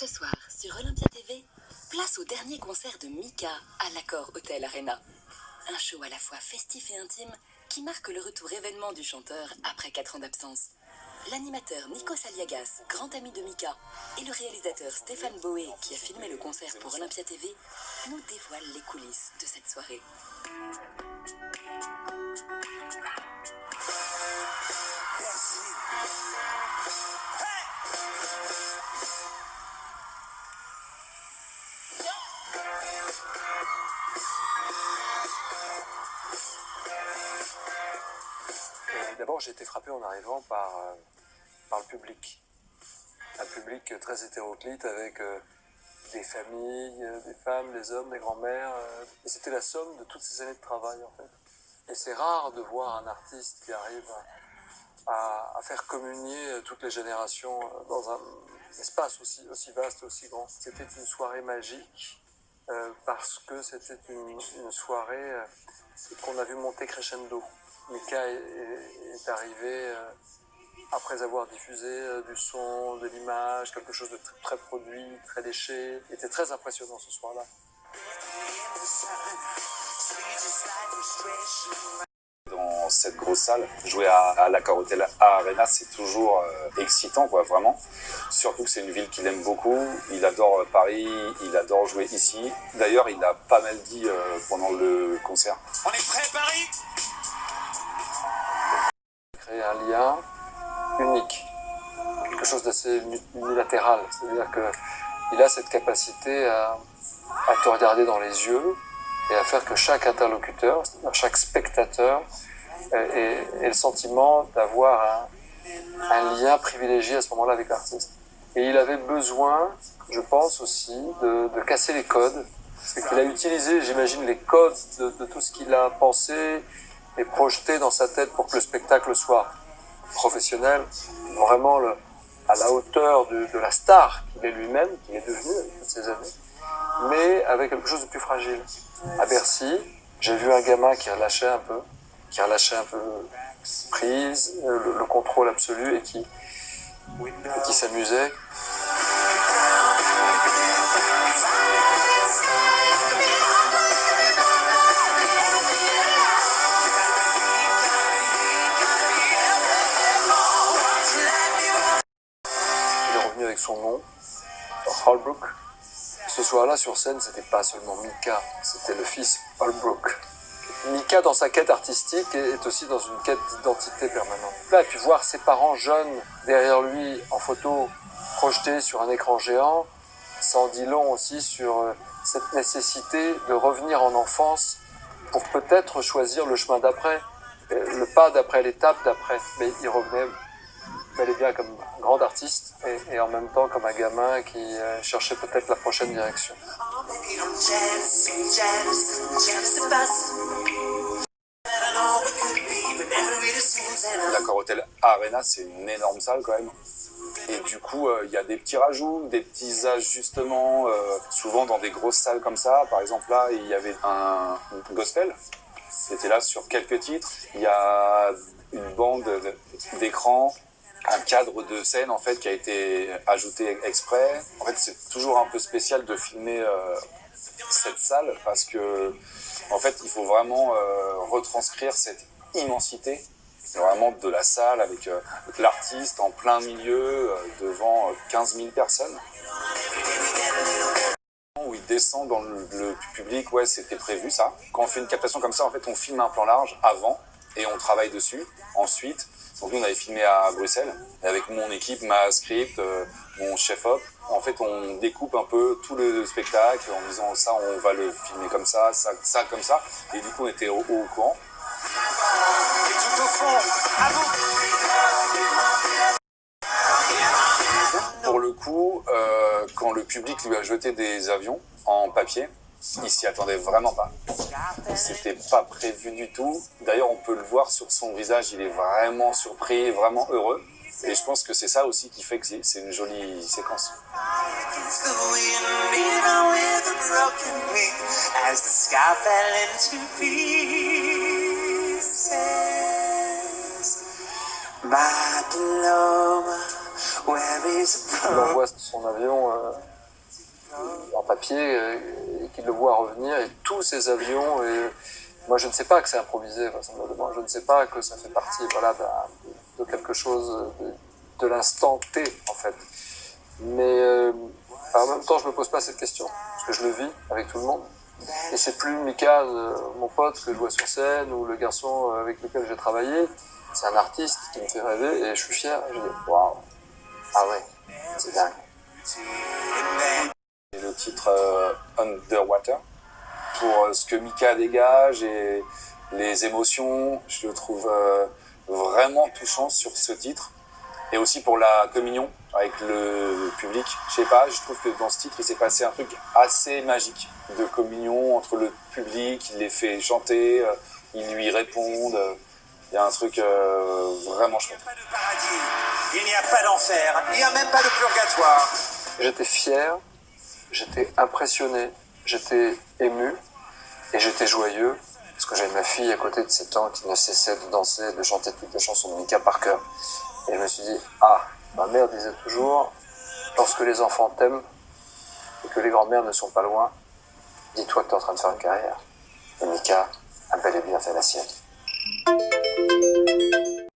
Ce soir, sur Olympia TV, place au dernier concert de Mika à l'Accor Hotel Arena. Un show à la fois festif et intime qui marque le retour événement du chanteur après 4 ans d'absence. L'animateur Nikos Aliagas, grand ami de Mika, et le réalisateur Stéphane Boé, qui a filmé le concert pour Olympia TV, nous dévoilent les coulisses de cette soirée. D'abord, j'ai été frappé en arrivant par le public. Un public très hétéroclite avec des familles, des femmes, des hommes, des grands-mères. Et c'était la somme de toutes ces années de travail, en fait. Et c'est rare de voir un artiste qui arrive à faire communier toutes les générations dans un espace aussi vaste, aussi grand. C'était une soirée magique parce que c'était une soirée qu'on a vu monter crescendo. Mika est arrivé après avoir diffusé du son, de l'image, quelque chose de très produit, très léché. Il était très impressionnant ce soir-là. Dans cette grosse salle, jouer à l'Accor Hotel Arena, c'est toujours excitant, quoi, vraiment. Surtout que c'est une ville qu'il aime beaucoup. Il adore Paris, il adore jouer ici. D'ailleurs, il a pas mal dit pendant le concert. On est prêt, Paris ? Créer un lien unique, quelque chose d'assez unilatéral. C'est-à-dire qu'il a cette capacité à te regarder dans les yeux et à faire que chaque interlocuteur, c'est-à-dire chaque spectateur, ait le sentiment d'avoir un lien privilégié à ce moment-là avec l'artiste. Et il avait besoin, je pense aussi, de casser les codes. C'est qu'il a utilisé, j'imagine, les codes de tout ce qu'il a pensé et projeté dans sa tête pour que le spectacle soit professionnel, vraiment à la hauteur de la star qu'il est lui-même, qu'il est devenu avec toutes ces années, mais avec quelque chose de plus fragile. À Bercy, j'ai vu un gamin qui relâchait un peu prise, le contrôle absolu et qui s'amusait. Il est revenu avec son nom, Holbrook. Ce soir-là, sur scène, c'était pas seulement Mika, c'était le fils Holbrook. Mika, dans sa quête artistique, est aussi dans une quête d'identité permanente. Là, puis voir ses parents jeunes derrière lui en photo projetés sur un écran géant, ça en dit long aussi sur cette nécessité de revenir en enfance pour peut-être choisir le chemin d'après, le pas d'après, l'étape d'après. Mais il revenait bel et bien comme un grand artiste et en même temps comme un gamin qui cherchait peut-être la prochaine direction. L'Accor Hotel Arena, c'est une énorme salle quand même. Et du coup, il y a des petits rajouts, des petits ajustements, souvent dans des grosses salles comme ça. Par exemple, là, il y avait un gospel. C'était là sur quelques titres. Il y a une bande d'écran, un cadre de scène en fait qui a été ajouté exprès. En fait, c'est toujours un peu spécial de filmer cette salle parce que en fait, il faut vraiment retranscrire cette immensité. C'est vraiment de la salle avec l'artiste en plein milieu devant 15 000 personnes. Où il descend dans le public, ouais, c'était prévu ça. Quand on fait une captation comme ça, en fait, on filme un plan large avant et on travaille dessus. Ensuite, donc nous, on avait filmé à Bruxelles et avec mon équipe, ma script, mon chef-op. En fait, on découpe un peu tout le spectacle en disant ça, on va le filmer comme ça comme ça. Et du coup, on était au courant. Et tout au fond, à vous. Pour le coup, quand le public lui a jeté des avions en papier, il s'y attendait vraiment pas. C'était pas prévu du tout. D'ailleurs, on peut le voir sur son visage, il est vraiment surpris, vraiment heureux. Et je pense que c'est ça aussi qui fait que c'est une jolie séquence. Il envoie son avion en papier et qu'il le voit revenir et tous ces avions. Et moi, je ne sais pas que c'est improvisé, vraisemblablement. Je ne sais pas que ça fait partie, voilà, de quelque chose de l'instant T, en fait. Mais en même temps, je me pose pas cette question parce que je le vis avec tout le monde. Et c'est plus Mika, mon pote que je vois sur scène ou le garçon avec lequel j'ai travaillé. C'est un artiste qui me fait rêver et je suis fier. Je dis waouh, ah ouais, c'est dingue. Et le titre Underwater, pour ce que Mika dégage et les émotions, je le trouve vraiment touchant sur ce titre. Et aussi pour la communion avec le public. Je sais pas, je trouve que dans ce titre, il s'est passé un truc assez magique de communion entre le public, il les fait chanter, ils lui répondent. Il y a un truc vraiment chouette. Il n'y a pas de paradis, il n'y a pas d'enfer, il n'y a même pas de purgatoire. J'étais fier, j'étais impressionné, j'étais ému et j'étais joyeux parce que j'avais ma fille à côté de 7 ans qui ne cessait de danser, de chanter toutes les chansons de Mika par cœur. Et je me suis dit, ah, ma mère disait toujours, lorsque les enfants t'aiment et que les grands-mères ne sont pas loin, dis-toi que tu es en train de faire une carrière. Et Mika a bel et bien fait la sienne.